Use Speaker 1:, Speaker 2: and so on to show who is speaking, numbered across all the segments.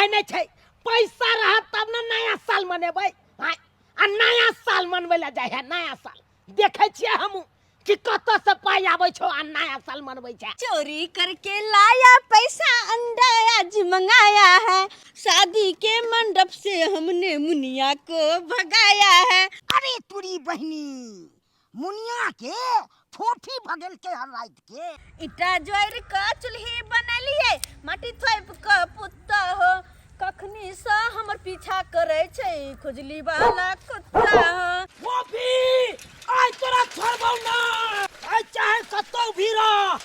Speaker 1: है नहीं छे पैसा रहा तब ना नया साल मनेबै आ नया साल मनबै ला जाय है नया साल देखे छियै हम कि कत से पाई आबै छौ आ नया साल मनबै छै
Speaker 2: चोरी करके लाया पैसा अंडा आज मंगाया है शादी के मंडप से हमने मुनिया को भगाया है।
Speaker 3: अरे तुरी बहनी मुनिया के फोफी भगल के हर रात के
Speaker 2: इटा जोर का चूल्ही बनलिए माटी थोप के पुत्ता हो कखनी से हमर पीछा करे छै खुजली वाला कुत्ता हो।
Speaker 1: फोफी आइ तोरा छोड़बौ ना आइ चाहे कतौ भी रह।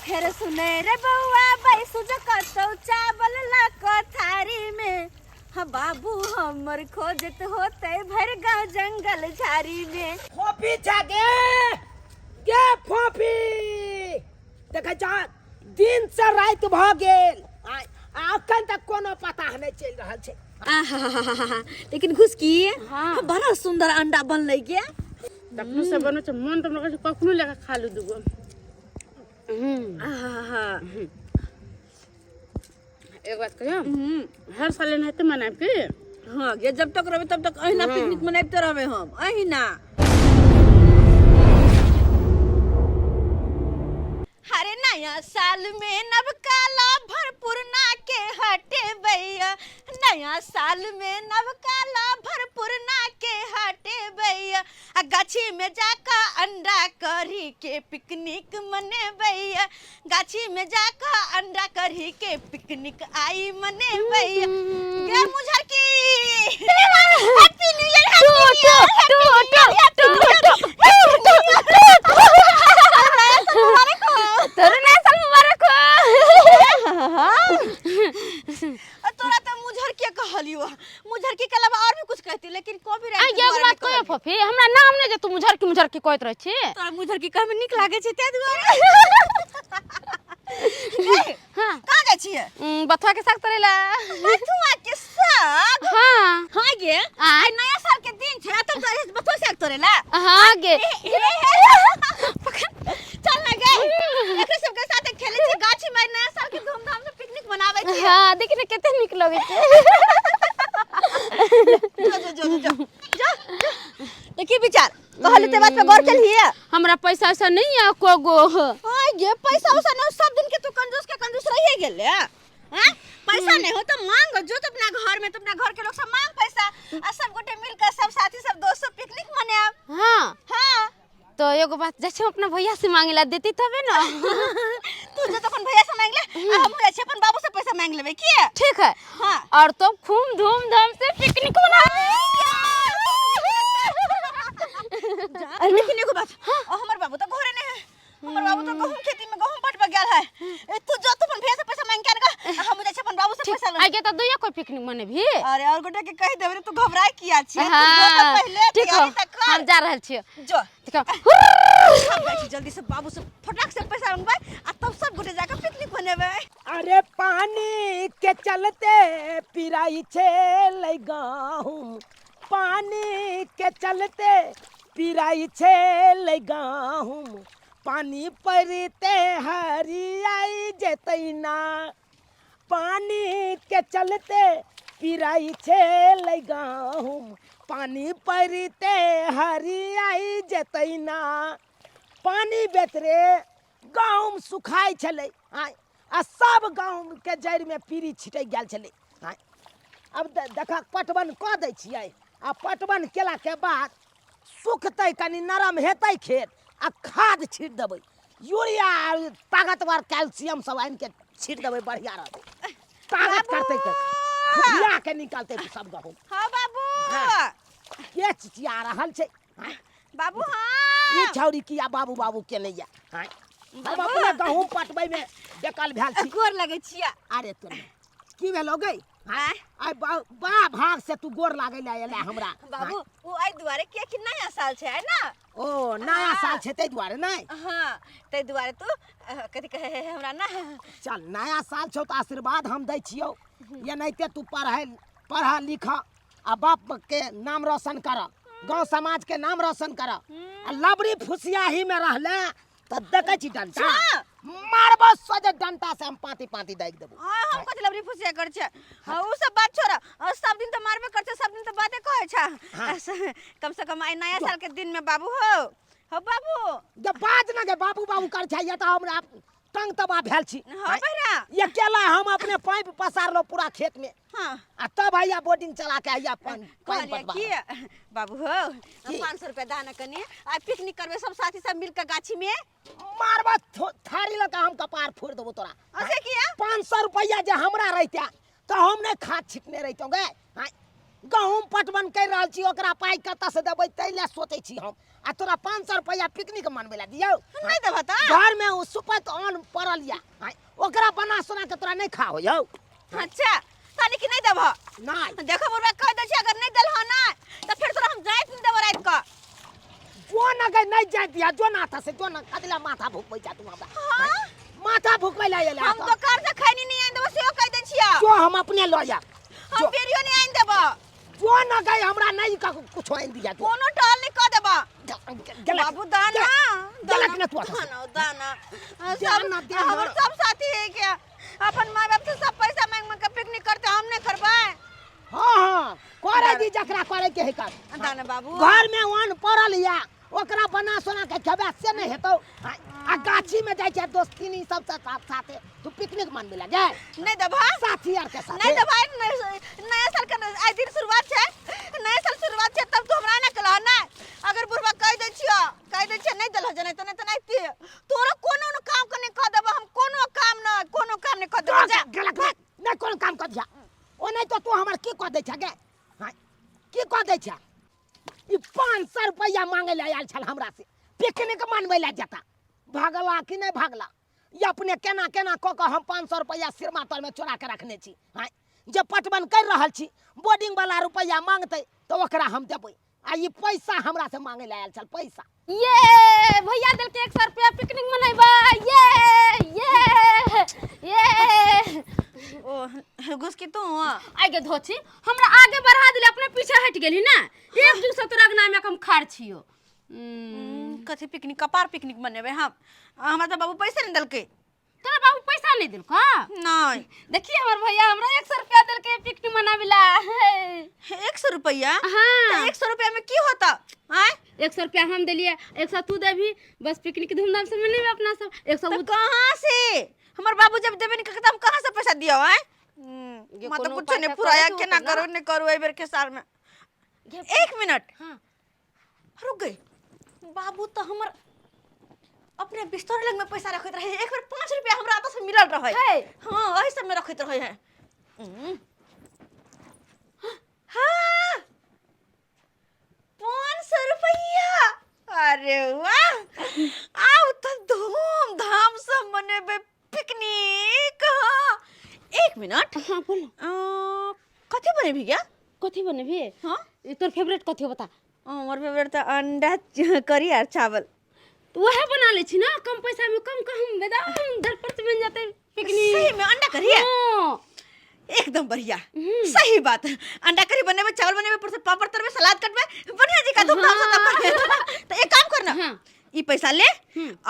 Speaker 2: फिर सुने रे बउआ बैसु जकतौ चावल ला थारी में हाँ बाबू हमर खोजत होते भर गाँव जंगल झाड़ी में।
Speaker 1: फोफी जागे गे फोफी देखे जा दिन से रात भ गेल अखन तक कोनो पता नहीं चल रहा छे।
Speaker 2: लेकिन घुस की हाँ। बड़ा सुंदर अंडा बनले के
Speaker 4: तखनु से बनो छ मन त हमरा कखनो लेके खा लू दुगो। एक बात कहियो हर साल एनाहिते मनाब की
Speaker 2: हाँ ये जब तक रहबे तब तक अहिना पिकनिक मनाबते रहबे हम अहिना। अरे नया साल में नवकाला भरपूर ना के हटे भैया नया साल में नवकाला भरपूर ना के हटे भैया गाछी में जाका अंडा करी के पिकनिक मने भैया गाछी में जाका अंडा करी के पिकनिक आई मने भैया गे मुझर की हैप्पी न्यू ईयर तोरा तो मुझर के कहलियो मुझर के अलावा और भी कुछ कहती लेकिन कॉपीराइट
Speaker 4: ये बात कहियो फफी हमरा नाम नै जे तू मुझर की कहत रह छी
Speaker 2: तोरा मुझर की कहमे निक लागे छै ते दुआरे। हां कहां जाइ छियै
Speaker 4: बथुआ के साग तोरेला
Speaker 2: बथुआ के साग
Speaker 4: हां
Speaker 2: हां गे आइ नया साल के दिन छै तब बथुआ साग तोरेला
Speaker 4: हां गे
Speaker 2: चल ना गे एकरे सब के साथ खेले छी गाछी में नया साल के धूमधाम से पिकनिक मनावे छी।
Speaker 4: हां देखि ने कते निक लगे छै।
Speaker 2: जा देखी विचार कहले ते बात पे गौर कलिए
Speaker 4: हमरा पैसा से नहीं आ को गो
Speaker 2: हां गे पैसा उसा न सब दिन के तू कंजूस रहिए गेले हां पैसा नहीं हो तो मांग जो तो अपना घर में तो अपना घर के लोग सब मांग पैसा आ सब गोटे मिलकर सब साथी सब दोस्त सब पिकनिक मनाब।
Speaker 4: हां
Speaker 2: हां
Speaker 4: तो एगो बात जैसे अपना भैया से मांगेला देती तबे ना
Speaker 2: तू जो तो अपन भैया से मांग ले हम जैसे अपन बाबू से पैसा मांग लेबे की
Speaker 4: ठीक है।
Speaker 2: हां
Speaker 4: और तो खूब धूमधाम से पिकनिक मनावे।
Speaker 2: लेकिन एगो बात हमर बाबू तो घरे नहीं है हमर बाबू तो गहूम खेती में गहूम पटवा गेल है तू जो तो अपन भैया से पैसा मांग के आनगा हम जैसे अपन बाबू से पैसा ले
Speaker 4: आगे तो दुइया कोई पिकनिक मने भी
Speaker 2: अरे और गोटे के कह देबे तू घबराए किया छी तू
Speaker 4: हाँ,
Speaker 2: जो तो पहले
Speaker 4: ठीक
Speaker 2: तैयारी
Speaker 4: हो
Speaker 2: तक कर
Speaker 4: हम जा रहल छियै
Speaker 2: जो
Speaker 4: ठीक हो
Speaker 2: हम जाइ छी जल्दी से बाबू से फटाक से पैसा मांगबे आ तब सब गोटे जाकर पिकनिक मनेबे।
Speaker 1: अरे पानी के चलते पिराई छे ले गाहूं पानी के चलते पिराई छे ले गाहूं पानी पड़ते हरियाई जेतै ना पानी के चलते पिराई छे ले गाहूं पानी पड़ते हरियाई जेतै ना पानी बेतरे गाँव सुखाई छलै आ सब गाँव के जड़ में पीरी छिटक गेल छलै अब देखा पटवन कऽ दै छियै आ पटवन केला के बाद सुखतै कनी नरम हेतै खेत आ खाद छीट देबै यूरिया ताकतवर कैल्शियम सब आनि के छीट देबै बढ़िया रहतै ताकत करतै फुफिया के निकालतै सब गहूम।
Speaker 2: हां बाबू
Speaker 1: के चिचिया रहल छै
Speaker 2: बाबू हां
Speaker 1: ई छौरी किया बाबू बाबू के नहीं या हम अपने गहूम पटबै में बेकल भेल छी
Speaker 2: गोर लगे छिया।
Speaker 1: अरे तोर की भेलो गई आइ बड़ा भाग से तू गोर लागै ले एले हमरा
Speaker 2: बाबू ओ आई दुआरे कि नया साल छै ना
Speaker 1: ओ नया साल छै तै दुआरे नहीं
Speaker 2: हां तै दुआरे तू कथि कहे हमरा ना
Speaker 1: चल नया साल छौ तो आशीर्वाद हम दै छियौ ये नहीं तू पढ़ा लिखा आ बाप के नाम रोशन कर गांव समाज के नाम रोशन कर आ लबरी फुसियाही में रहले त देखे छी डंटा मारबो सोजे डंटा से हम पाती पाती दाग देबो
Speaker 2: हम कथि लबरी फुसिया कर छ उ सब बात छोड़ सब दिन तो मारबे कर छ सब दिन तो बातें कहे छ कम से कम आई नया साल के दिन में बाबू हो बाबू
Speaker 1: जब बाज ना के बाबू बाबू कर छै या त हमरा टंग तबा भेल छी
Speaker 2: हां बहरा
Speaker 1: ये केला हम अपने पाइप पसार लो पूरा खेत में
Speaker 2: हां
Speaker 1: आ तब आइया बोटिंग चला के आइया पानी
Speaker 2: कहलिया की बाबू हो 500 रुपया दाना कनी आ पिकनिक करबे सब साथी सब मिल के गाछी में
Speaker 1: मारबा थारी लगा हम कपार फोड़ देबो तोरा
Speaker 2: ऐसे किया
Speaker 1: 500 रुपया जे हमरा रहता त हम ने खाद छिटने रहितो गे गहूम पटवन कर रहल छी ओकरा पाई कत से देबै तैले सोचै छी हम आ तोरा 500 रुपया पिकनिक मनबै ला दियौ
Speaker 2: नहीं देबा त
Speaker 1: घर में उ सुपत अन पड़ल या ओकरा बना सुना के तोरा नहीं खाओ यौ
Speaker 2: अच्छा तानी की नहीं देबा
Speaker 1: नहीं
Speaker 2: देखो बुरबा कह दे छी अगर नहीं देल ह ना त फिर तोरा हम जाइत नहीं देबो रात का
Speaker 1: जो ना गए नहीं जाय दिया जो ना था से जो ना कदला माथा भूकबै जा तू हमरा
Speaker 2: हां
Speaker 1: माथा भूकबै ला एला
Speaker 2: हम तो कर से खैनी नहीं आइन देबो से कह दे छिया
Speaker 1: जो हम अपने ल जा
Speaker 2: हम पेरियो नहीं आइन देबो
Speaker 1: जो ना गए हमरा नहीं का कुछ आइन दिया तू
Speaker 2: कोनो टहल नहीं कह देबा
Speaker 1: गलत
Speaker 2: बाबू दाना
Speaker 1: गलत न तू
Speaker 2: दाना
Speaker 1: दाना
Speaker 2: सब हमर सब साथी है क्या अपन माँ बाप से सब पैसा मांग मांग के पिकनिक करते हम नहीं करबाए
Speaker 1: हां हां करे दी जकरा करे के है कर
Speaker 2: दाना बाबू
Speaker 1: घर में वन पड़ल या ओकरा बना सोना के खेबे से नहीं हेतौ आ गाछी में जाय छै दोस्तिनी सब साथ साथे तू पिकनिक मनबे ला जाय
Speaker 2: नहीं दबा
Speaker 1: साथी यार के साथ
Speaker 2: नहीं दबा नया साल का आज दिन शुरुआत है नया साल शुरुआत है तब तू हमरा ना कला ना अगर बुरबा कह दे छियो नहीं दल जने त नहीं तोरा कोनो न काम करने कह देबा हम कोनो काम नहीं कह देबा जा
Speaker 1: गलत नहीं कोनो काम कर दिया ओ नहीं तो तू हमर की कह दे छ गे हां की कह दे छ ई 500 रुपया मांगे ले आयल छल हमरा से पिकनिक मनबै ला जाता भागला कि नहीं भागला ये अपने केना केना क के हम 500 रुपया सिरमा तर में चोरा के रखने छी हां जे पटवन कर रहल छी बोर्डिंग वाला रुपया मांगते तो ओकरा हम देबै आ ई पैसा हमरा से मांगे ले आयल छल पैसा
Speaker 4: ये भैया दिल के 100 रुपया पिकनिक मनाइबा ये
Speaker 2: ओ घुस के तू
Speaker 4: आगे धोची हमरा आगे बढ़ा दिले अपने पीछे हट गेली ना एक दिन से तोरा नाम में हम खाड़ छियो
Speaker 2: कथि पिकनिक कपार पिकनिक मनेबे हम हमरा त बाबू पैसा नहीं दलके
Speaker 4: तोरा बाबू पैसा नहीं दिल का
Speaker 2: नहीं
Speaker 4: देखिए हमर भैया हमरा 100 रुपया दिल के पिकनिक मनाविला
Speaker 2: 100 रुपया
Speaker 4: हां
Speaker 2: 100 रुपया में की होता हैं
Speaker 4: 100 रुपया हम दिलिए 100 तू देभी बस पिकनिक धूमधाम से मनेबे अपना सब 100
Speaker 2: तो कहां से हमर बाबू जब देबे नहीं करता हम कहां से पैसा दियो हैं मैं तो कुछ नहीं फुराया के ना करो नहीं करो ए बेर के साल में 1 मिनट
Speaker 4: हां
Speaker 2: रुक गई बाबू तो हमर अपने बिस्तर लग में पैसा रखत रहे एक बार 5 रुपया हमरा आता से मिलल रहे हां वही सब में रखत रहे हैं हां 500 रुपया अरे वाह आओ तो धूम धाम से मनेबे पिकनिक हां 1 मिनट
Speaker 4: हां बोलो
Speaker 2: कथि बने भी क्या
Speaker 4: कथि बने भी
Speaker 2: हां
Speaker 4: तोर फेवरेट कथि बता
Speaker 2: हमर फेवरेट तो अंडा करी और चावल
Speaker 4: तो वह बना ले छी ना कम पैसा में कम एकदम धरपट बन जाते पिकनिक
Speaker 2: सही में अंडा करी है एकदम बढ़िया सही बात अंडा करी बनने में चावल बनने में ऊपर से पापड़ तर में सलाद कट में बढ़िया जी का तुम तो एक काम करना ई पैसा ले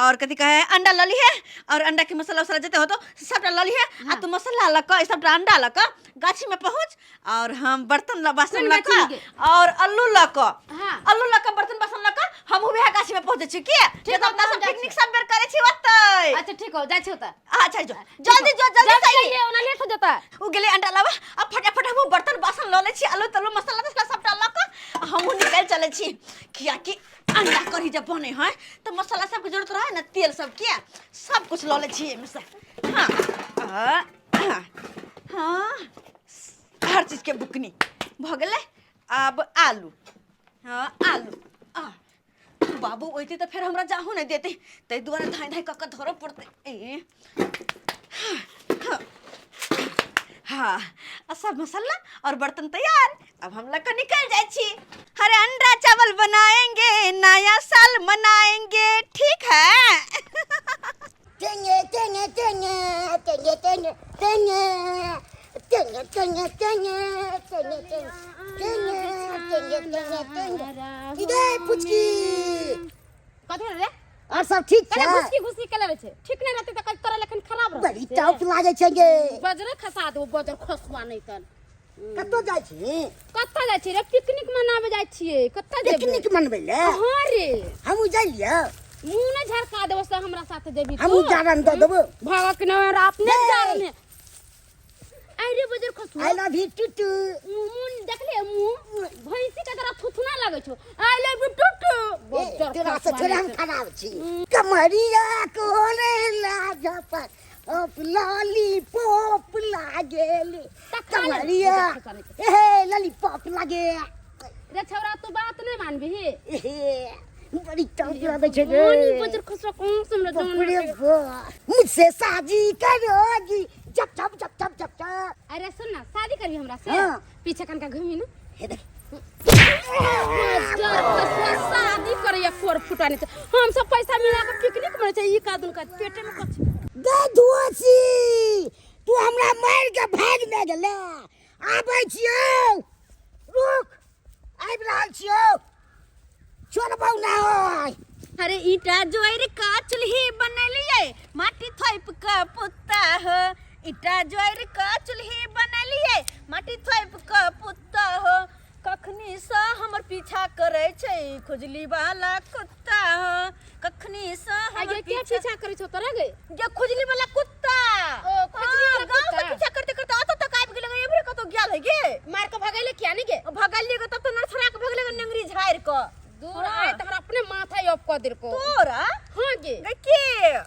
Speaker 2: और कथि कहे अंडा लली है और अंडा के मसाला वसाला जते हो तो सब लली है आ तू मसाला लका ई सब अंडा लका गाछी में पहुंच और हम बर्तन बासन लका और आलू लका आलू लका बर्तन बासन लका हम उहे गाछी में पहुंचे छी के जब हम पिकनिक सब बेर करे छी ओतै
Speaker 4: अच्छा ठीक हो जाय छी ओतै
Speaker 2: अच्छा जो जल्दी
Speaker 4: सही ओना लेट हो जाता
Speaker 2: उ गेले अंडा लावा अब फटाफट हम बर्तन बासन ल ले छी आलू तलू मसाला सब लका हम निकल चले छी किया कि अंडा करी जब बने है तो मसाला सब के जरूरत रहे ना तेल सब के सब कुछ ल ले छी एमे से हां हां हर चीज के बुकनी भ गेले अब आलू हां आलू बाबू ओइते तो फिर हमरा जाहू नहीं देते तै दुआरे धाई धाई क धरो पड़ते हाँ सब मसाला और बर्तन तैयार अब हम लोग निकल जाए छी अरे अंडा चावल बनाएंगे नया साल मनाएंगे ठीक है
Speaker 3: टेंगे टेंगे टेंगे टेंगे टेंगे टेंगे टेंगे टेंगे टेंगे टेंगे टेंगे टेंगे इधर पुचकी
Speaker 4: कथि रे
Speaker 3: और सब ठीक
Speaker 4: करे
Speaker 3: छै
Speaker 4: घुसकी घुसकी के लेवे छे ठीक नहीं रहते त कल तोरा लेकिन खराब रह
Speaker 3: बड़ी टॉप लागे छै गे
Speaker 4: बजरे खसा दो बजर खसवा नहीं तन
Speaker 3: कतो जाइ छी
Speaker 4: कत्ता जाय छी रे पिकनिक मनावे जाय छिए कत्ता जेबे
Speaker 3: पिकनिक मनबै ले
Speaker 4: हां रे
Speaker 3: हमहू जाइ लियो
Speaker 4: मुंह ने झरका देबो से हमरा साथ जेबी
Speaker 3: हमहू जारन दऽ देबो
Speaker 4: भागक न रात ने जारने अरे बजर खसु
Speaker 3: आई लव यू टुटू
Speaker 4: मुंह देखले मुंह भैंसी के तरह थुथुना लागै छौ आई लव यू टुटू बजर
Speaker 3: तेरा से थोड़ा हम खराब छी कमरिया कोने लाजा पर ओप लॉलीपॉप लागेले कमरिया ए लॉलीपॉप लागे
Speaker 4: रे छौरा तू बात नहीं मानबी
Speaker 3: ए बड़ी टॉप लागे छै गे
Speaker 4: कोनी बजर खसवा कौन समझ
Speaker 3: बापरे बा मुझसे शादी करोगी जब जब जब जब जब जब
Speaker 4: अरे सुन ना शादी करबी हमरा से
Speaker 3: हाँ।
Speaker 4: पीछे कनका घूमी ना
Speaker 3: हे देख
Speaker 4: बजर खसवा शादी करे या कोर फुटाने से हम सब पैसा मिला के पिकनिक मने छै ई कादुन का पेटे में कछ
Speaker 3: दे दुआसी तू हमरा मार के भाग दे गेले आबै छियौ रुक आबि रहल छियौ छोड़बौ ना ओय
Speaker 2: अरे ईटा जोर का चूल्ही बनलिए माटी थोप के पुत्ता हो ईटा जोर का चूल्ही बनलिए माटी थोप के पुत्ता हो कखनी से हमर पीछा करे छै खुजली वाला कुत्ता हो कखनी से हमर
Speaker 4: आगे के पीछा करे छौ तोरा गे
Speaker 2: ये खुजली वाला कुत्ता
Speaker 4: ओ, खुजली वाला
Speaker 2: गाँव से
Speaker 4: कुत्ता।
Speaker 2: पीछा करते करते आतो तक आबि गेलै एबरे कतो गेल है गे
Speaker 4: मार के भगैले किया नहीं गे
Speaker 2: भगलिए गे तब तो नरसरा के भगले गे नंगरी झाड़ के
Speaker 4: दूर आए तो हमरा अपने माथा ऑफ कर दिल को
Speaker 2: तोरा
Speaker 4: हां गे
Speaker 2: के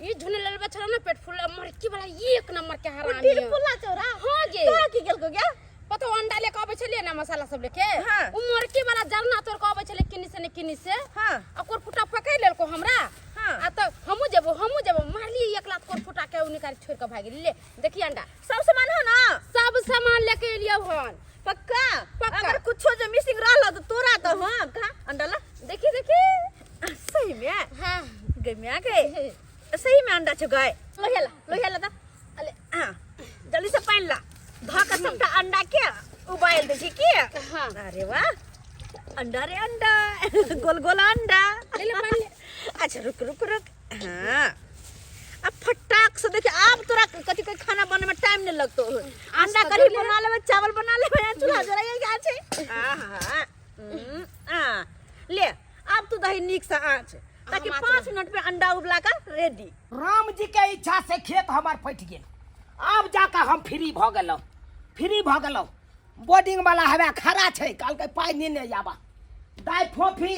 Speaker 4: ये झुने ललबा छोरा ना पेट फुल मरकी वाला एक नंबर के हरामी
Speaker 2: दिल
Speaker 4: है।
Speaker 2: फुला चोरा
Speaker 4: हां गे
Speaker 2: तोरा की गेल को गे
Speaker 4: पता अंडा लेके आबै छलिए ना मसाला सब लेके
Speaker 2: हाँ।
Speaker 4: उ मरकी वाला जरना तोर के आबै छले किनी से
Speaker 2: हां
Speaker 4: ओकर फुटा पकड़ लेल को हमरा
Speaker 2: हाँ।
Speaker 4: आ तो हमू जेबो मारली एक लात कोर फुटा के निकाल छोड़ के भाग ले देखी अंडा
Speaker 2: सब सामान हो ना
Speaker 4: सब सामान लेके एलियो हन
Speaker 2: पक्का
Speaker 4: पक्का।
Speaker 2: अगर कुछो जो मिसिंग रहल तो तोरा तो हां का अंडा ला
Speaker 4: देखी
Speaker 2: सही में
Speaker 4: हां
Speaker 2: गई में आ गए सही में अंडा छ गए
Speaker 4: लोहेला
Speaker 2: ता अले हां जल्दी से पानी ला धा का सबटा अंडा के उबाल दे छी के
Speaker 4: हां
Speaker 2: अरे वाह अंडा रे अंडा गोल गोल अंडा
Speaker 4: ले पानी ले
Speaker 2: अच्छा रुक हाँ अब फटाक से देखिए अब तोरा कथी के खाना बने में टाइम नहीं लगतो अंडा करी बना लेबे चावल बना लेबे चूल्हा जराइए क्या छै आहा ले अब तू दही नीक से आँच ताकि 5 मिनट में अंडा उबला का रेडी
Speaker 1: राम जी के इच्छा से खेत हमार फट गेल अब जाकर हम फ्री भ गेलौ बोर्डिंग वाला हवे खड़ा छै काल के पाई नहीं आबा दाई फोफी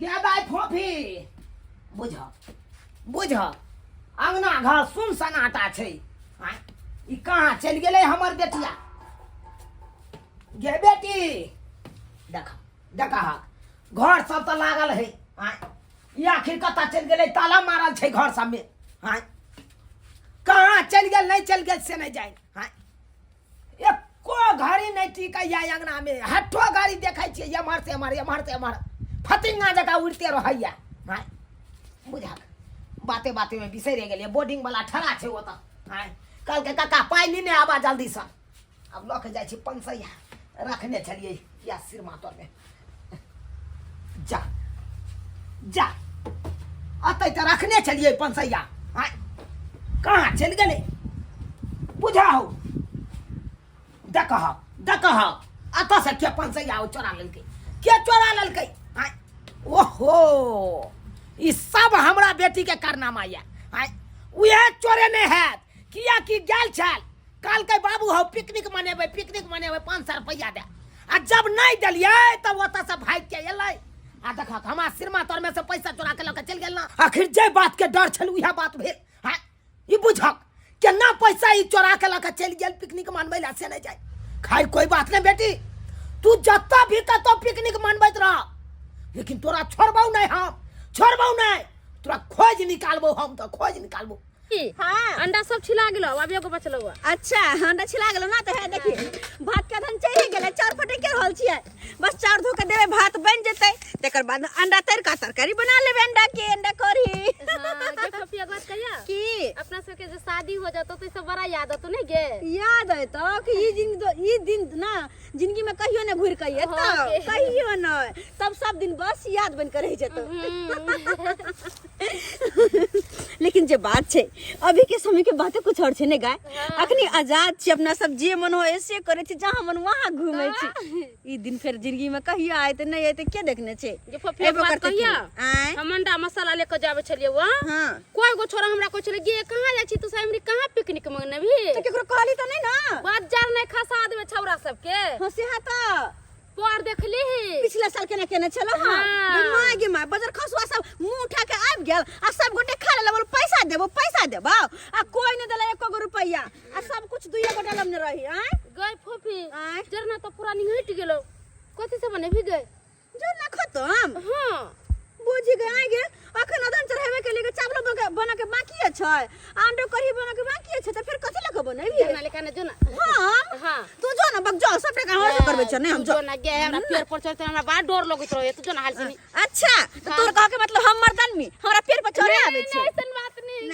Speaker 1: गे दाई फोफी बुझ अंगना घर सुन सनाटा छै आय ई कहाँ चल गेलै हमर बेटिया गे बेटी देखा घर सब तो लागल है आय ई आखिर कता चल गेलै ताला मारल छै घर सब में आय कहाँ चल गेल नहीं चल गेल से नहीं जाए आय एको घड़ी नहीं टिका या अंगना में हट्ठो गाड़ी देखै छियै एमहर से एमहर फतिंगा जगह उड़ते रहैया आय बुझा बाते में बिसर गेलिए बोर्डिंग वाला ठड़ा छै ओत आय कल के काका पाई नहीं आबा जल्दी से अब लऽ के जाइ छी 500 रखने छलिए या सिरमा तोर में जा अतै तो रखने चलिए 500 आय कहाँ चल गए बुझाओ देखह अत से के 500 चोरा ललकै आय ओहो ई सब हमरा बेटी के कारनामा या आय उहे चोरे नहीं है किया कि गेल छल काल के बाबू हो पिकनिक मनेबै 500 रुपया दे आ जब नहीं दिलिए तब ओत से भाग के एलै आ देखा हमार सिरमा तोर में से पैसा चोरा के लके चल गेल ना आखिर जे बात के डर छल उहे बात भेल हां ई बुझक केना पैसा ई चोरा के लके चल गेल पिकनिक मनबै ला से नहीं जाय खैर कोई बात नहीं बेटी तू जत्ता भी तो पिकनिक मनबैत रह लेकिन तोरा छोड़बौ नहीं तोरा खोज निकालबो
Speaker 2: हाँ
Speaker 4: अंडा सब छिला गेलो अब एगो बचलो
Speaker 2: अच्छा अंडा छिला गेलो ना तो है देखिए भात के धन चाहिए गेले 4 फटे के रहल छियै बस 4 धो के देबे भात बन जेतै तेकर बाद अंडा तर का तरकारी बना लेबे अंडा करी
Speaker 4: हां गे फफी एक बात कहिया
Speaker 2: की
Speaker 4: अपना सबके जो शादी हो जातो तो सब बड़ा याद आतो नहीं गे
Speaker 2: याद है तो कि ई दिन ना जिंदगी में कहियो न घुर कहिए तो कहियो न तब सब दिन बस याद बन कर रह जतो लेकिन जे बात छे अभी के समय के बातें कुछ और छे ने गाय अखनी आजाद छी अपना सब जे मन हो ऐसे करे छी जहां मन वहां घूमे छी ई दिन फिर जिंदगी में कहियो आए त नहीं आए त के देखने छे
Speaker 4: ये फफिया बात कहिया हम अंडा मसाला लेके जावे छलिए वा
Speaker 2: हां
Speaker 4: कोई गो छोरा हमरा को चले गे कहां जाय छी तू सामने कहां पिकनिक मंगने भी
Speaker 2: तो केकरो कहली त नहीं ना
Speaker 4: बाजार नहीं खसा देबे छौरा सबके
Speaker 2: हंसी हा त
Speaker 4: पर देखली
Speaker 2: पिछला साल केना केने चलो हां मागे माय बाजार खसुआ सब मुंह उठा के आब गेल आ सब गोटे खा लेबो पैसा देबो आ कोई न देला 1 गो रुपया आ सब कुछ 2 गो डालम न रही आ
Speaker 4: गई फफी जरना तो पूरा निहट गेलो कथि से बने भी गए
Speaker 2: जरना खत्म हां बुझी गए आगे अखन अदन चढ़ावे के लिए चावल बना के बाकी छै अंडो करी बना के बाकी छै त फिर कथि लके बनैबी
Speaker 4: जरना लेका न जो ना
Speaker 2: हां तू जो ना बक जो सब का हर करबे छ नहीं हम
Speaker 4: जो ना गे हमरा पेड़ पर चढ़ते हमरा बड़ा डर लगत रहे तू जो ना हाल सनी
Speaker 2: अच्छा तो तोर कह के मतलब हम मर्दन में हमरा पेड़ पर चढ़े आवे छै
Speaker 4: ऐसन बात नहीं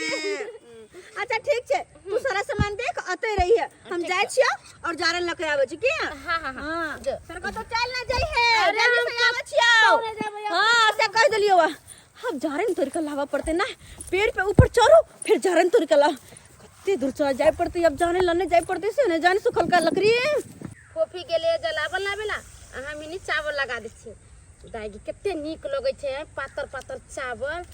Speaker 2: अच्छा ठीक छे तू सारा सामान देख अते रही है हम जाय छियो और जारन लके आवे छी की
Speaker 4: हां हां हां
Speaker 2: सर को तो चल ना जाई है जल्दी से आवे छियो हां से कह देलियो अब जारन तोड़ के लावा पड़ते ना पेड़ पे ऊपर चढ़ो फिर जारन तोड़ के ला कत्ते दूर चढ़ जाय पड़ते अब जाने लने जाय पड़ते से ने जाने सुखल का लकड़ी
Speaker 4: कॉफी के लिए जलावन लावेला अहाँ मिनी चावल लगा दै छियै दाई कते नीक लगे छै पातर पातर चावल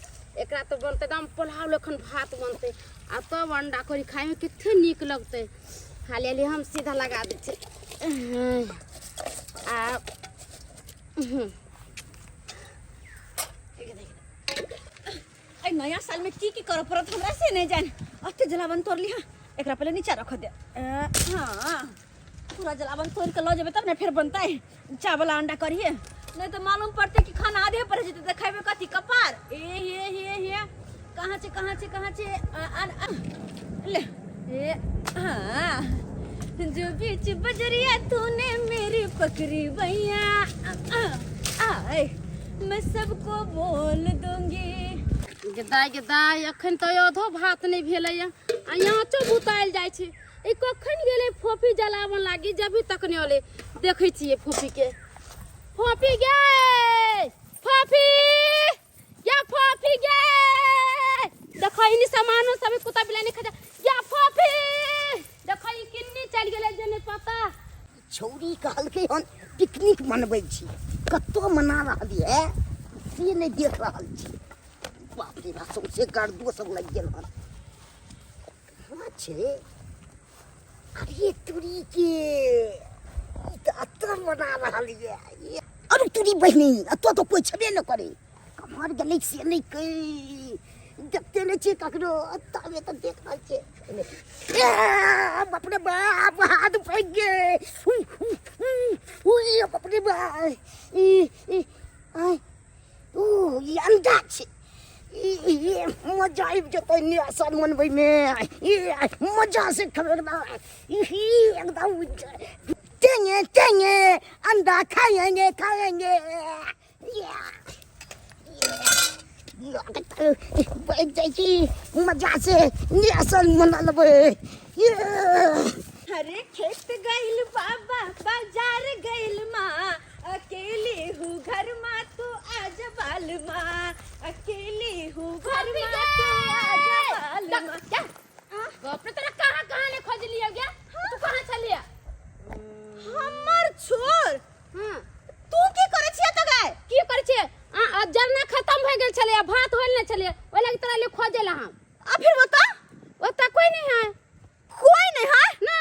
Speaker 4: एकरा तो बनते एकदम पुलाव लखन भात बनते आ तब अंडा करी खाए में कितने नीक लगते हाले हम सीधा लगा दै छियै आ
Speaker 2: ए नया साल में की कर परत हमरा से नहीं जान अते जलावन तोड़ लिहा एकरा पहले नीचा रख दे हां पूरा जलावन तोड़ के ल जेबे तब ना फिर बनता है चावल अंडा करिए नहीं तो मालूम पड़ते कि खाना आधे पर जेते देखाबे कथि कपार हे कहां छे ले ए हां जो बीच बजरिया तूने मेरी पकड़ी भैया आए मैं सबको बोल दूंगी
Speaker 4: गदाई अखन तो आधो भात नहीं भेलै आ यहाँ चो बुताइल जाय छै ई कखन गेलै फोफी जलावन लागी जभी तक नहीं होले देखै छियै फोफी के फोफी गे फोफी या फोफी गे देखै इनी सामानो सब कुत्ता बिलानी खा या फोफी देखै किन्नी चल गेलै जे नहीं पता
Speaker 3: छौरी कहलकै हन पिकनिक मनबै छी कत्तो मना रहली है से नहीं देख रहल छी बाप रे बाप से गर्दो सब लग गेल हन हाँ छे अरे तुरी के अत्तर मना रहली है अरे तुरी बहनी अतो तो कोई छबे न करे कमर गले से नहीं कई देखते नहीं छे ककरो तावे तो देख रहल छे बाप रे बाप हाथ फट गए बाप रे बाप ये अंडा छे मजा आबि जेतै नया साल मनबै में मजा से खबर एकदम टेंगे अंडा खाएंगे बैठ जाइ छी मजा से नया साल मना लेबै
Speaker 2: अरे खेत गइल बाबा बाजार गइल माँ अकेली हूँ घर माँ तू आज बाल माँ अकेली हूँ घर माँ तू आज बाल माँ
Speaker 4: क्या बाप रे तेरा कहां ले खोज लिया गया तू कहां चलिया
Speaker 2: हमर छोर
Speaker 4: हां
Speaker 2: तू की करे छिए त गाय
Speaker 4: की करे छे आ जरना खत्म भ गेल छले भात होल न छले ओइ लगे तोरा ले खोजेला हम
Speaker 2: आ फिर बता
Speaker 4: ओता कोई नहीं है ना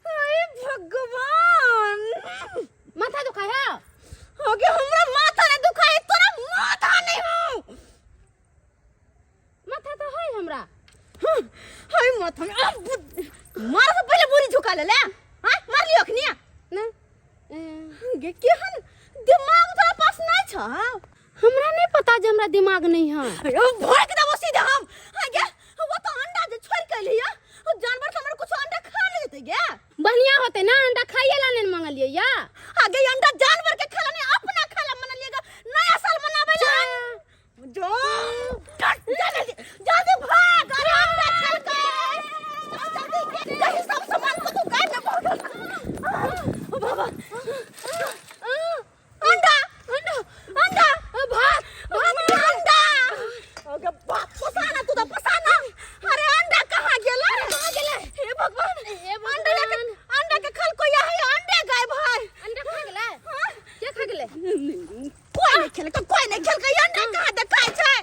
Speaker 2: अरे भगवान
Speaker 4: माथा दुखाय है
Speaker 2: हो गया हमरा माथा ने दुखाए तोरा माथा नहीं हो
Speaker 4: माथा तो है हमरा
Speaker 2: हाय माथा में मार से पहले बुरी झुका ले हां मार लियो अखनिया
Speaker 4: ना
Speaker 2: गे केहन दिमाग तोरा पास नहीं छ
Speaker 4: हमरा नहीं पता जे हमरा दिमाग नहीं है
Speaker 2: अरे भड़क देबो सीधा हम हां गे वो तो अंडा जे छोड़ के लिया जानवर के हमरा कुछ अंडा खा लेते गे
Speaker 4: बढ़िया होते ना अंडा खाइए ला नहीं मंगलिए या
Speaker 2: आगे अंडा जानवर के खा नहीं अपना खाला मना लिएगा नया साल मनावे ला जो जल्दी भाग अरे अंडा खा के जल्दी कहीं सब सामान को तू गाय में पहुंच बाबा कोई नहीं खेल के अंडा कहां देखाय छै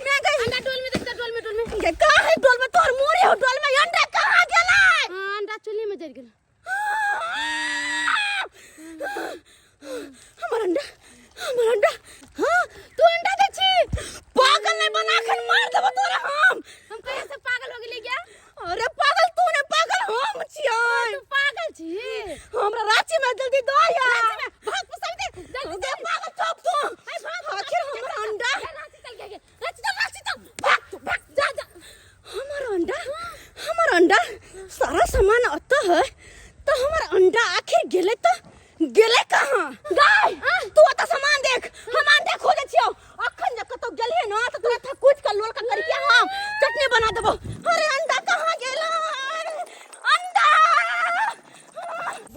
Speaker 2: मैं गई
Speaker 4: अंडा डोल में देख डोल में
Speaker 2: ये कहां है डोल में तोर मुड़ी हो डोल में अंडा कहां गेलै
Speaker 4: हां अंडा चूल्हे में जर गेल
Speaker 2: हमर अंडा हां तू अंडा दे छी पागल नहीं बना के मार देबो तोरा हम
Speaker 4: कहिया से पागल हो गेली क्या
Speaker 2: अरे पागल तू ने पागल हम छियै
Speaker 4: तू पागल छी
Speaker 2: हमरा रांची में जल्दी दो यार
Speaker 4: भाग पसंद दे
Speaker 2: दे पागल चुप तू आखिर हमर अंडा
Speaker 4: रांची चल
Speaker 2: भाग जा हमर अंडा सारा सामान अत है तो हमर अंडा आखिर गेले कहां गाय तू त सामान देख हम अंडा खोजे छियो अखन जे कतो गेलिए न त तोरा था कुछ का लोल का करके हम चटनी बना देबो अरे अंडा कहां गेला अंडा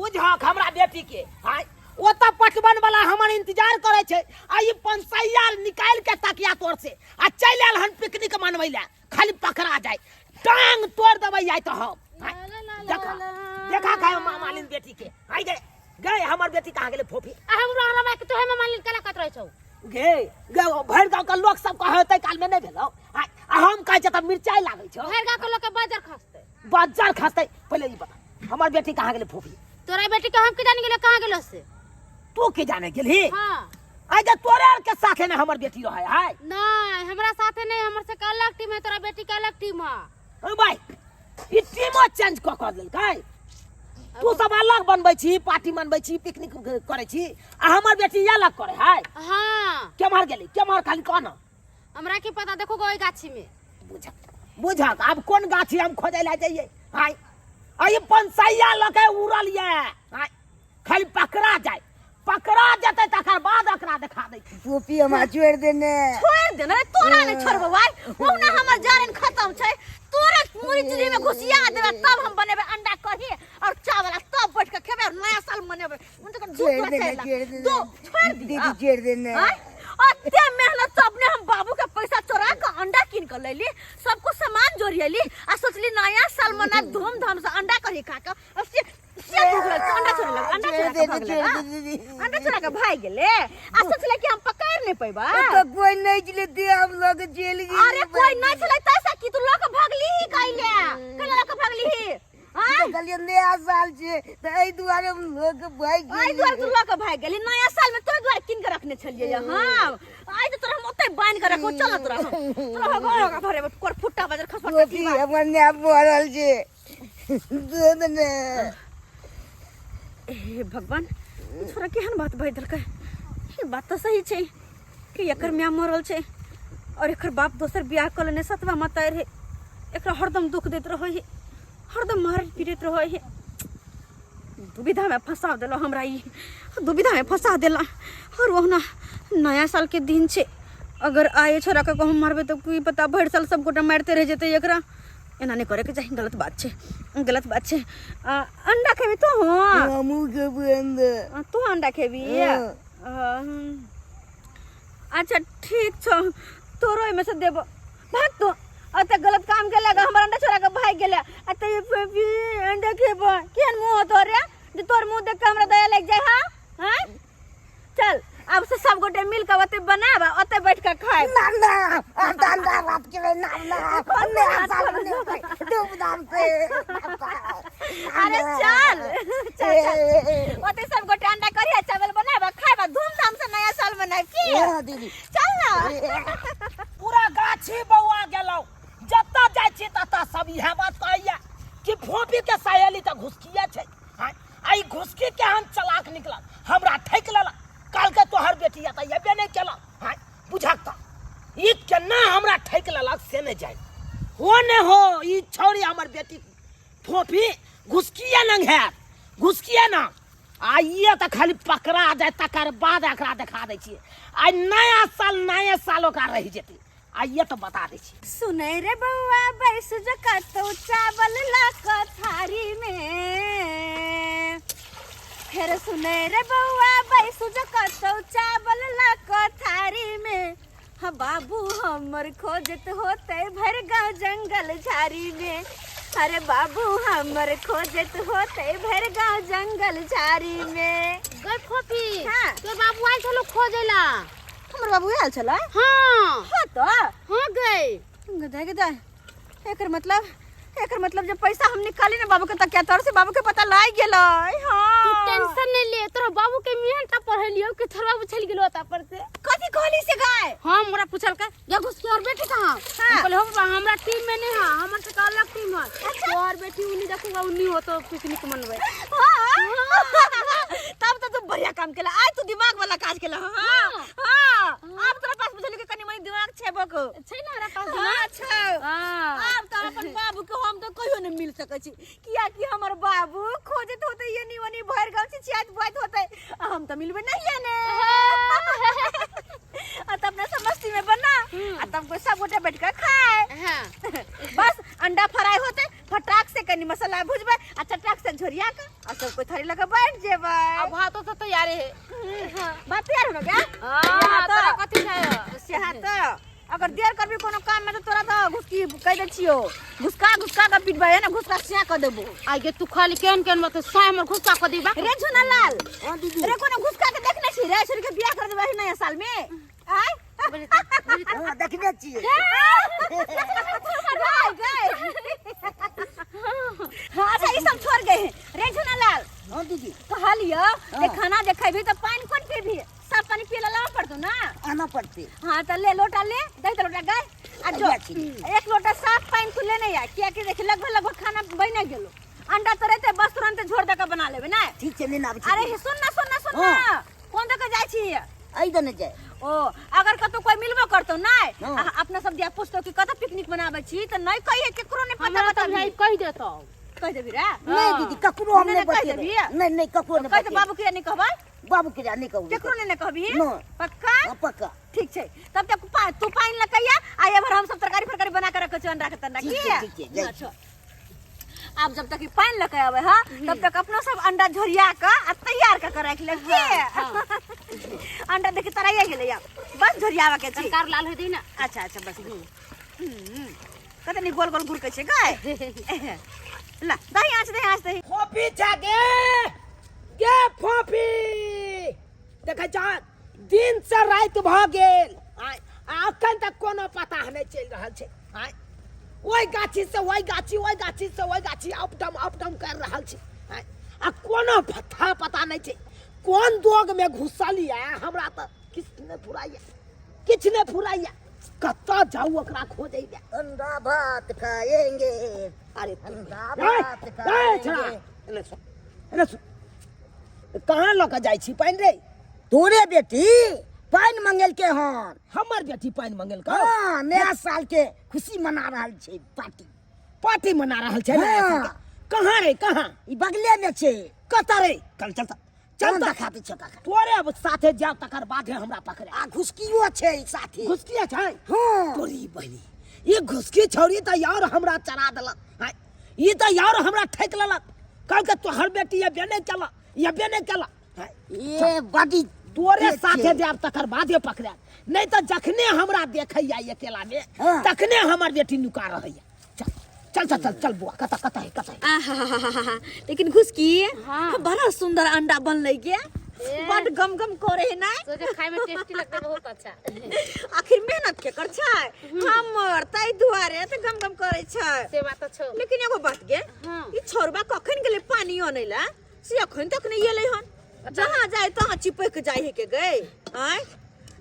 Speaker 1: बुझक हमरा बेटी के हाय ओता पटवन वाला हमर इंतजार करे छै आ ई पंसैया निकाल के तकिया तोर से आ चल आल हन पिकनिक मनबै ले खाली पकड़ा जाय टांग तोड़ देबै आइ त हम देखा खाय मालिन बेटी के आइ गए हमर बेटी कहां गेले फोफी
Speaker 4: हमरा हमरा के तो हम मालिन कला कत रहै छौ
Speaker 1: गे भर गांव के लोग सब कहतै काल में नहीं भेलौ आ हम कहै छ त मिर्चाई लागै छौ
Speaker 4: भर गांव के लोग के
Speaker 1: बाजार खसतै पहले ई बता हमर बेटी कहां गेले फोफी
Speaker 4: तोरा बेटी के हम के जान गेले कहां गेलो से
Speaker 1: तू के जाने गेलही
Speaker 4: हां
Speaker 1: आ जे तोरे के साथे ने हमर बेटी रहै है
Speaker 4: नहीं हमरा साथे नहीं हमर से अलग टीम है तोरा बेटी के अलग टीम है
Speaker 1: ओ भाई ई टीमो चेंज क देलकै तू सब अलग बनबै छी पार्टी मनबै छी पिकनिक करै छी आ हमर बेटी अलग करे है
Speaker 4: हां
Speaker 1: केमहर गेली केमहर खाली कहना
Speaker 4: हमरा की पता देखो ओई गाछी में
Speaker 1: बुझक अब कोन गाछी हम खोजै ला जाइए हाय आई पंसैया लके उड़ल ये हाय खाली पकड़ा जते तकर बाद एकरा देखा दै छी
Speaker 3: टोपी हम छोड़ देने
Speaker 2: तोरा ने छोड़बो भाई ओ ना हमर जान खत्म छै तोरा मुरी चुली में घुसिया देबे तब हम बनेबे अंडा कढ़ी और चावल तब बैठ के खेबे और नया साल मनेबे उनके
Speaker 3: छोड़ देने
Speaker 2: अत्ते मेहनत सबने हम बाबू के पैसा चोरा के अंडा किन के लेली सब कुछ सामान जोड़ियली आ सोचली नया साल मना धूमधाम से अंडा कढ़ी खा के अंडा चोरा के भाग गेले आ सोचले कि हम पकड़ नहीं पैबा
Speaker 3: तो कोई नहीं चले दे हम लोग जेल गए
Speaker 2: अरे कोई नहीं चले तैसा कि तू लोग भागली ही काइले कने लोग भागली ही हां
Speaker 3: गलिए नया साल छे त एई दुआरे हम लोग भाग गेल
Speaker 2: आई दुआरे तू लोग भाग गेली नया साल में तोय दुआरे किन के रखने छलिए हां आई तो तोरा मोते बांध के रखो चल तोरा घर का भरे कोर फुट्टा बाजार खसपट
Speaker 3: टोपी हमर ने बोरल छे दे देने
Speaker 2: हे भगवान छोरा केहन बात भइ देलकै ये बात तो सही छै कि एकर माय मरल छै और एकर बाप दोसर बियाह क लेने सतवा माता रे एकरा हरदम दुख देत रहै है हरदम मार पीड़ित रहै है दुविधा में फंसा देलो हमरा ई दुविधा में फंसा देला और ओहना नया साल के दिन छै अगर आए छोरा के कहूं मारबे तो कोई पता भर साल सब गोटा मारते रह जेते एकरा एना नहीं करे के चाहिए गलत बात छै अंडा खेबी तो
Speaker 3: हमू के बंद
Speaker 2: तू अंडा खेबी अच्छा ठीक छो तोरो में से देबो भाग तो अते गलत काम के लगा हमर अंडा छोरा के भाग गेले अते अंडा खेबो केन मुंह तोरे जे तोर मुंह देख के हमरा दया लग जाय हां चल अब से सब गोटे मिल के ओते बनाबा ओते बैठ के खाए
Speaker 3: ना अंडा रात के ना नया साल में धूमधाम से
Speaker 2: अरे चल ओते सब गोटे अंडा करिया चावल बनाबा खाएबा धूमधाम से नया साल मनाइब की
Speaker 3: दीदी
Speaker 2: चल ना
Speaker 1: पूरा गाछी बौआ गेलौ जत्ता जाय छी तत्ता सब इहे बात कहैया कि फोफी के सहेली त घुसकिया छै आई घुसकी के हम चलाक निकला हमरा ठैक लेला काल के तोहर बेटी या त येबे नहीं केला हां बुझाक त ई केना हमरा ठैक लेला से नहीं जाय हो ने हो ई छोरी हमर बेटी फोफी घुसकिया नंग है घुसकिया ना आइए त खाली पकड़ा जाय तकर बाद एकरा देखा दै छी आ नया साल ओकरा रह जेतै आइए तो बता दै छी
Speaker 2: सुनै रे बउआ बैस जो कतो चावल ला क थारी में फिर सुनै रे बउआ बैस जो कतो चावल ला क थारी में हाँ बाबू हमर खोजत होते भर गाँव जंगल झाड़ी में अरे बाबू हमर खोजत होते भर गाँव जंगल झाड़ी में।
Speaker 4: गई फोफी
Speaker 2: हाँ।
Speaker 4: तो बाबू आइल छलो खोजेला।
Speaker 2: हमर बाबू आयल छल।
Speaker 4: हाँ
Speaker 2: हाँ तो
Speaker 4: हाँ गई
Speaker 2: गदा एकर मतलब जब पैसा हम निकाली ना बाबू के तक क्या तोर से बाबू के पता लाग गेल।
Speaker 4: तू
Speaker 2: हां
Speaker 4: टेंशन नहीं ले, तोरा बाबू के मिहन ता पढ़लियो के थोड़ा पूछल गेलो ता पर से।
Speaker 2: कथी कहली से गाय?
Speaker 4: हां मोरा पूछल का या घुस के और बेटी कहां?
Speaker 2: हाँ।
Speaker 4: बोले हो बाबा हमरा टीम में नहीं है, हमर से का अलग टीम है।
Speaker 2: अच्छा।
Speaker 4: और बेटी उन्हीं देखूंगा उन्हीं हो तो पिकनिक मनवे।
Speaker 2: तब तो तू बढ़िया काम केला। आज तू दिमाग वाला काज केला। हां हां अब तोरा पास बुझली के कनी मनी दिमाग छेबो को
Speaker 4: छै ना रे पास
Speaker 2: हां अच्छा
Speaker 4: हां
Speaker 2: अब तो अपन बाबू के हम तो कहियो नहीं मिल सकै छी किया कि हमर बाबू खोजत होते ये निवनी भर गांव से चियात बात होते हम तो मिलबे नहीं है ने। आ तब ना समस्ती में बना आ तब को सब गोटे बैठ के खाए।
Speaker 4: हां
Speaker 2: बस अंडा फ्राई होते फटाक से कनी मसाला भुजबे आ चटाक से झोरिया के आ सब कोई थारी लगा बैठ जेबे।
Speaker 4: अब हां तो तैयार है।
Speaker 2: बात तैयार हो गया?
Speaker 4: हां तोरा कथि है
Speaker 2: से हाथ अगर देर करबी कोनो काम में तो तोरा तो घुसकी कह दे छियो। घुसका का पिटबे है ना घुसका सिया क देबो।
Speaker 4: आगे तू खाली केन मत साय हमर घुसका क दीबा।
Speaker 2: रे झुना लाल
Speaker 3: हां दीदी
Speaker 2: रे कोनो घुसका के देखने छी रे छोरी के बियाह कर देबे नया साल में। आय
Speaker 3: हां देखने छियै।
Speaker 2: हां अच्छा ई सब छोड़ गए रे झुना लाल।
Speaker 3: हां दीदी
Speaker 2: कहलियो ते खाना देखेबी तो पानी कोन पीबी? सब पानी पिए ला पड़तो ना।
Speaker 3: आना पड़ते।
Speaker 2: हां त ले लोटा ले दे तो लोटा गाय आ जो एक लोटा साफ पानी को लेने आ किया कि देख लगभग खाना बन गेलो। अंडा तो रहते बस तुरंत झोर दे के बना लेबे ना।
Speaker 3: ठीक छै लेना आबै छी।
Speaker 2: अरे सुन ना कौन दे के जाय छी?
Speaker 3: आई दने जाय।
Speaker 2: ओ अगर कतो कोई मिलबो करतो ना
Speaker 3: हाँ।
Speaker 2: अपना सब दिया पूछतो कि कत पिकनिक मनाबे छी त नहीं कहिए केकरो नहीं पता
Speaker 4: हमरा
Speaker 2: बता
Speaker 4: तो भाई कह देतो।
Speaker 2: कह देबी रे।
Speaker 3: नहीं दीदी ककरो हम
Speaker 2: नहीं,
Speaker 3: नहीं
Speaker 2: नहीं, कह
Speaker 3: बतेबै।
Speaker 2: देबी?
Speaker 3: नहीं नहीं ककरो नहीं
Speaker 2: कह दे
Speaker 3: बतेबै।
Speaker 2: बाबू के नहीं कहबै?
Speaker 3: बाबू के नहीं कहू।
Speaker 2: केकरो नहीं कहबी?
Speaker 3: नहीं।
Speaker 2: पक्का?
Speaker 3: हां पक्का।
Speaker 2: ठीक छै तब तक तू पानी लकैया आए भर हम सब तरकारी फरकारी बना के रखो अंडा के तंडा
Speaker 3: ठीक
Speaker 2: की
Speaker 3: है, ठीक है, जाइए।
Speaker 2: अच्छा अब जब तक पानी लके आवे हां तब तक अपनो सब अंडा झोरिया के आ तैयार के रख ले की अंडा देखि तराइया गेले या बस झोरियावा के छी।
Speaker 4: सरकार लाल हो दी ना।
Speaker 2: अच्छा अच्छा बस कतनी गोल गोल गुरके छै गाय ला दही आँच दही
Speaker 1: फोफी जागे गे फोफी देखे जा दिन से रात भ गेल अखन तक कोनो पता नहीं चल रहा छै। ओई गाछी से ओई गाछी ओई गाछी से ओई गाछी अप डाउन कर रहा छै। आ कोनो पता नहीं छै कौन दोग में घुसल या हमरा त किछ ने फुराइया कत्ता जाऊ ओकरा खोजै या।
Speaker 3: अंडा भात खाएंगे।
Speaker 1: अरे
Speaker 3: अंडा भात खाएंगे।
Speaker 1: कहाँ लक जाय छी पानी रे?
Speaker 3: तोरे बेटी पानी मंगल के हन।
Speaker 1: हमर बेटी पानी मंगल का
Speaker 3: हां नया साल के खुशी मना रहल छै
Speaker 1: पार्टी मना रहल छै ना।
Speaker 3: हाँ।
Speaker 1: कहाँ रे कहाँ?
Speaker 3: ई बगले में छै।
Speaker 1: कत रे चल चल
Speaker 3: चल देखा दे छै काका।
Speaker 1: तोरे अब साथे जाओ तकर बाद हमरा पकड़े।
Speaker 3: आ घुसकियो छै साथी।
Speaker 1: घुसकिया छै?
Speaker 3: हां
Speaker 1: तोरी बहनी ये घुसकी छौरी त यार हमरा चरा देलक। ई त यार हमरा ठेक लेलक कल के तोहर बेटी ये बेने चला
Speaker 3: ये बड़ी
Speaker 1: तोरे साथे जाब तकर बादे पकड़े नहीं तो जखने हमरा देखैया अकेला में
Speaker 3: हाँ।
Speaker 1: तखने हमर बेटी नुका रहैया। चल चल चल चल बुआ कता है
Speaker 2: आहा लेकिन घुसकी
Speaker 4: हाँ।
Speaker 2: बड़ा सुंदर अंडा बनले के बड़ गम करे है ना।
Speaker 4: सोचे खाए में टेस्टी लगता है बहुत अच्छा।
Speaker 2: आखिर मेहनत के कर छै हमर तै दुआरे त गम करे छै।
Speaker 4: से बात तो छो।
Speaker 2: लेकिन एगो बात गे
Speaker 4: हाँ।
Speaker 2: ई छोरबा कखन गेले पानी आनेला से अखन तक नहीं एले हन। जहां जाए तहां चिपक जाए है के गए आय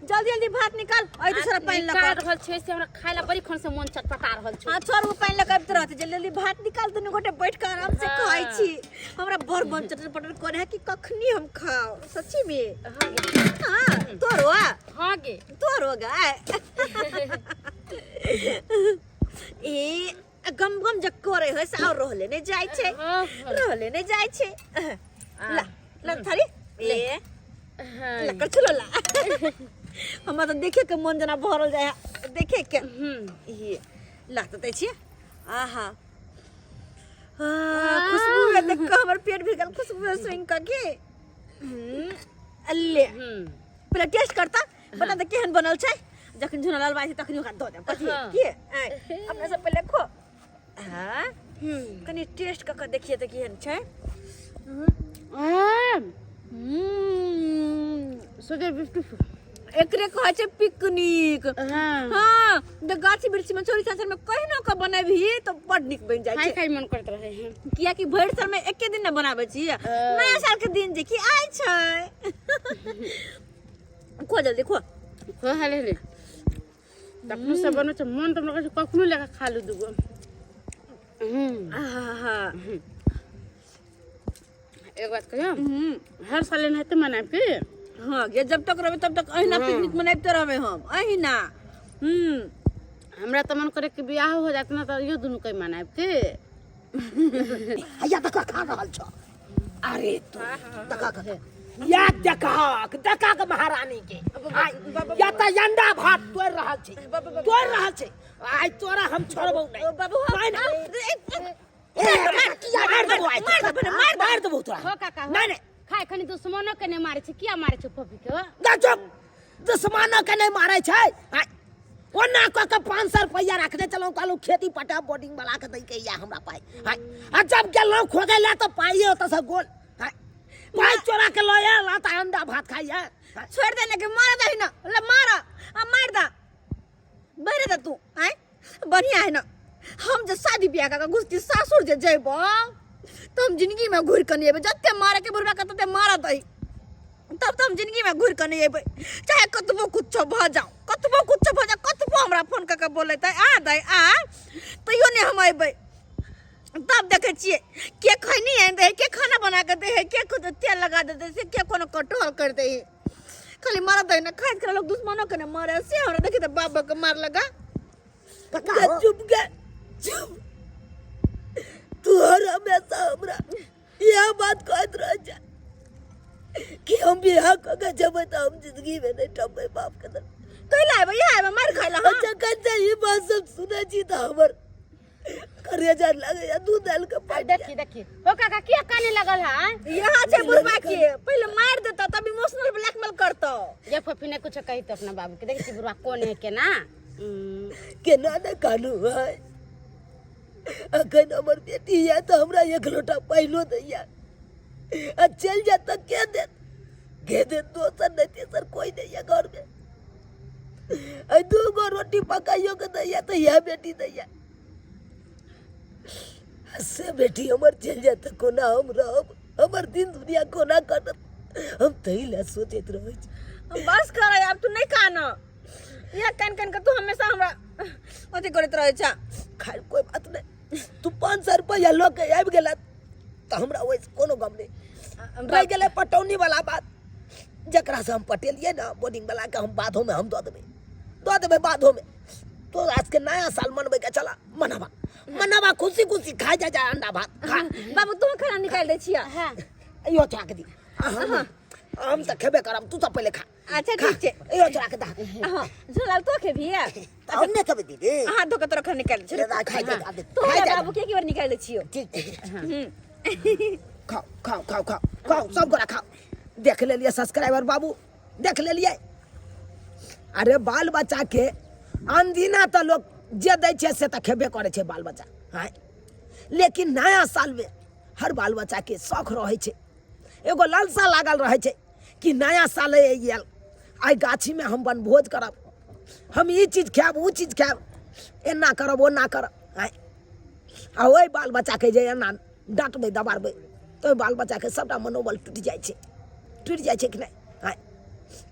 Speaker 2: जल्दी जल्दी भात निकाल और दूसरा पानी लगा
Speaker 4: रहल छै से हमरा खाइला बड़ी खन से मन चटपटा रहल छै।
Speaker 2: हां छोर वो पानी लगाबत रहते जल्दी जल्दी भात निकाल दुनु गोटे बैठ के आराम से खाई छी। हमरा बड़ मन चटपट करे है कि कखनी हम खाओ सच्ची में। हां तोरो
Speaker 4: हां गे
Speaker 2: तोरो गाय ए गम जक करे है से और रहले ने जाय छै रहले ने जाय छै। ला थारी ले लकर चलो ला हमरा तो देखे के मन जना भरल जाय देखे के ये लागत दै छी। आहा खुशबू है देख के हमर पेट भीगल खुशबू स्विंग का के अल्ले पहले टेस्ट करता बता दे केहन बनल छै। जखन झुना लाल बाई तखनी ओकरा दो दे कथि के अपना से पहले खो हां कनी टेस्ट क देखिए त केहन छै।
Speaker 4: सुगर ब्यूटीफुल
Speaker 2: एकरे कहै छै पिकनिक। हां द गाछी वृक्षी में चोरी चांचर में कहीं न क बनाबी त बड निक बन जाय छै।
Speaker 4: खाइ मन करत रहे हैं
Speaker 2: किया कि भरि साल में एके दिन न बनाबै छी, नया साल के दिन जे की आइ छै। खो जल्दी खो
Speaker 4: हाले रे तखनो सब बनो छ मन त हमरा कखनो लेका खा लू दुगो।
Speaker 2: आहा
Speaker 4: एक बात कहियो हर साल एनाहिते मनाब के।
Speaker 2: हाँ ये जब तक रहबे तब तक अहिना पिकनिक मनाबते रहबे हम अहिना।
Speaker 4: हमरा त मन करे कि बियाह हो जात ना त यो दुनु कई मनाब के।
Speaker 1: या तक खा रहल छ। अरे तू तक या देखा के महारानी के या त अंडा भात तोड़ रहल छै आई तोरा हम छोड़बौ नहीं
Speaker 2: बाबू
Speaker 1: मार देबौ तोरा।
Speaker 4: हो काका
Speaker 1: नहीं
Speaker 4: खाए खनी दुश्मनो के ने मारे छै, किया मारे छै पपी के?
Speaker 1: गजब दुश्मनो के नहीं मारे छै। ओना क के 500 रुपया रख दे चलो कालू खेती पटा बोर्डिंग वाला के दई के या हमरा पाई। आ जब गेलो खोगे ले तो पाइए ओत से गोल पाई चोरा के लया ला त अंडा भात खाइए।
Speaker 2: छोड़ देने के मार दही ना ले मारा मार दा बहरे दा तू आय बढ़िया है ना। हम जे शादी ब्याह का गुस्ती सासुर जे जइबो तो हम जिंदगी में घुर के नहीं अबे। जत्ते मारे के बुरबा के तते मारा दही तब तो हम जिंदगी में घुर के नहीं अबे। चाहे कतबो कुछ भ जाओ कतबो हमरा फोन के बोले त आ दई आ तइयो ने हम अबे। तब देखे छिए के खैनी है दे के खाना बना के दे के खुद तेल लगा दे से के कोनो कटोल कर दे। खाली मारा दही ना खाद के लोग दुश्मनों के ने मारे से हमरा देखे त बाबा के मार लगा।
Speaker 1: चुप तू हमेशा हमरा यह बात कहत रह जा कि हम बियाह क के जब त हम जिंदगी में नहीं टपे बाप के दर
Speaker 2: कैला है भैया है मार खैला। हां
Speaker 1: अच्छा कहते ये बात सब सुने छी त हमर करेजा लगे या दूध डाल के पाई।
Speaker 4: देखी ओ काका किया काने लगल है?
Speaker 2: यहां छे बुरबा के पहले मार देता तब इमोशनल ब्लैकमेल करतो।
Speaker 4: ये पपी ने कुछ कही तो अपना बाबू के देखी बुरबा कौन है के ना
Speaker 1: केना न कानू है। अखन हमर बेटी है तो हमरा एक लोटा पहलो दैया आ चल जा त के दे दोसर नहीं तेसर कोई नहीं है घर में। आ 2 गो रोटी पकाइयो के दैया तो यह बेटी दैया से बेटी हमर चल जा त कोना हम रहब हमर दिन दुनिया कोना कटत हम तइला सोचत रहै छी।
Speaker 2: बस कर अब तू नहीं कानो या कान के तू हमेशा हमरा अथी करत रहै छ।
Speaker 1: खैर कोई बात नहीं तू 500 रुपया लो के आबि गेला त हमरा ओइ कोनो गम नहीं रह गेले पटौनी वाला बात जकरा से हम पटेलिए ना बोर्डिंग वाला के हम बाधो में हम दो देबे बाधो में। तो आज के नया साल मनबे के चला मनावा खुशी खा जा अंडा भात खा।
Speaker 2: बाबू तुम खाना निकाल दे छिया।
Speaker 4: हां
Speaker 1: यो चाक दी हम त खेबे करम तू त पहले खा।
Speaker 2: अच्छा ठीक छे
Speaker 1: यो चाक दा
Speaker 2: हां झोलाल तो के भी है
Speaker 1: हमने कबे दीदी
Speaker 2: हां तो कतरा खाना निकाल छे
Speaker 1: खा जा
Speaker 2: तो बाबू के बार निकाल दे छियो।
Speaker 1: ठीक खाओ सब गोरा खाओ। देख ले लिए सब्सक्राइबर बाबू देख ले लिए। अरे बाल बच्चा के अनदिना तो लोग जे दै छे से त खेबे करे छे बाल बच्चा। हां लेकिन नया साल में हर बाल बच्चा के शौक रहे छे एगो लालसा लागल रहे छे कि नया साल आइल आई गाछी में हम बनभोज करब हम ई चीज खाएब वो चीज खाएब एना करब ओना करब। हां आ ओइ बाल बच्चा के जे एना डांटबे दबाड़बे तो बाल बच्चा के सबटा मनोबल टूट जाए छे कि नहीं। हां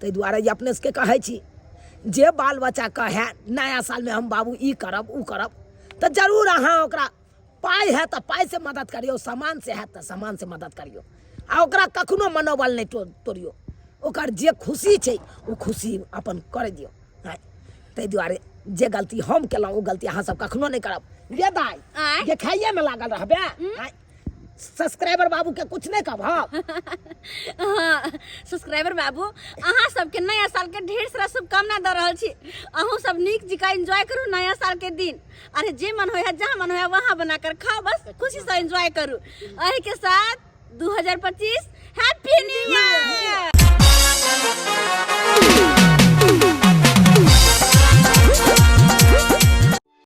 Speaker 1: तै दुआरे अपने से कहै छी जे बाल बच्चा कहे नया साल में हम बाबू ई करब ऊ करब तो जरूर अहाँ ओकरा पाई है तो पाई से मदद करियो सामान से है तो सामान से मदद करियो आ ओकरा कखनो मनोबल नहीं तोड़ियो। ओकर जे खुशी छे वो खुशी अपन कर दियो। हां तै दुआरे जे गलती हम केलहुँ वो गलती अहाँ सब कखनो नहीं करब। ये दाई ये खाइए में लागल रहबे। हां सब्सक्राइबर बाबू के कुछ नहीं कहब।
Speaker 2: हाँ सब्सक्राइबर बाबू अहाँ सबके नया साल के ढेर सारा शुभकामना दे रहल छी। अहूँ सब नीक जिका एंजॉय करू नया साल के दिन। अरे जे मन होय है जहाँ मन होय वहाँ बनाकर खाओ बस खुशी से एंजॉय करू। अही के साथ 2025 हैप्पी न्यू ईयर।